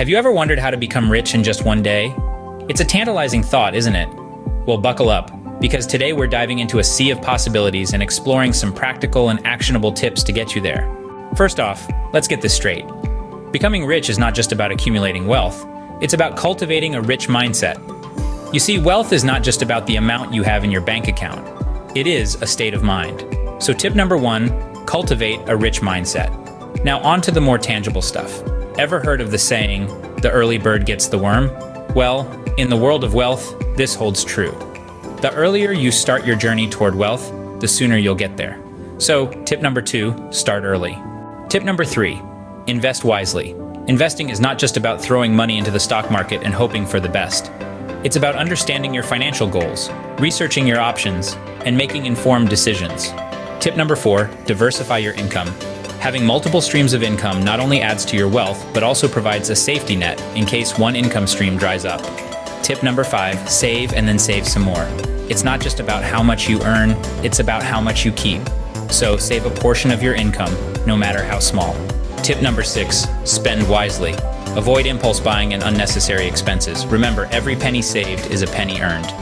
Have you ever wondered how to become rich in just one day? It's a tantalizing thought, isn't it? Well, buckle up, because today we're diving into a sea of possibilities and exploring some practical and actionable tips to get you there. First off, let's get this straight. Becoming rich is not just about accumulating wealth, it's about cultivating a rich mindset. You see, wealth is not just about the amount you have in your bank account. It is a state of mind. So tip number 1, cultivate a rich mindset. Now on to the more tangible stuff. Ever heard of the saying, the early bird gets the worm? Well, in the world of wealth, this holds true. The earlier you start your journey toward wealth, the sooner you'll get there. So, tip number 2, start early. Tip number 3, invest wisely. Investing is not just about throwing money into the stock market and hoping for the best. It's about understanding your financial goals, researching your options, and making informed decisions. Tip number 4, diversify your income. Having multiple streams of income not only adds to your wealth, but also provides a safety net in case one income stream dries up. Tip number 5, save and then save some more. It's not just about how much you earn, it's about how much you keep. So save a portion of your income, no matter how small. Tip number 6, spend wisely. Avoid impulse buying and unnecessary expenses. Remember, every penny saved is a penny earned.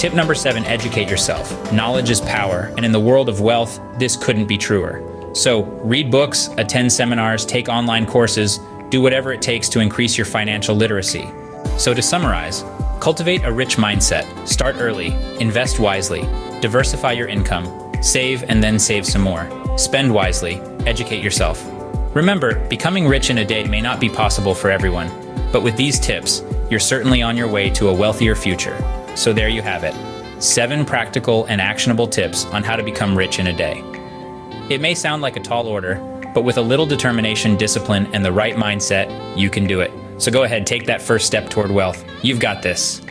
Tip number 7, educate yourself. Knowledge is power, and in the world of wealth, this couldn't be truer. So read books, attend seminars, take online courses, do whatever it takes to increase your financial literacy. So to summarize, cultivate a rich mindset, start early, invest wisely, diversify your income, save and then save some more, spend wisely, educate yourself. Remember, becoming rich in a day may not be possible for everyone, but with these tips, you're certainly on your way to a wealthier future. So there you have it, 7 practical and actionable tips on how to become rich in a day. It may sound like a tall order, but with a little determination, discipline, and the right mindset, you can do it. So go ahead, take that first step toward wealth. You've got this.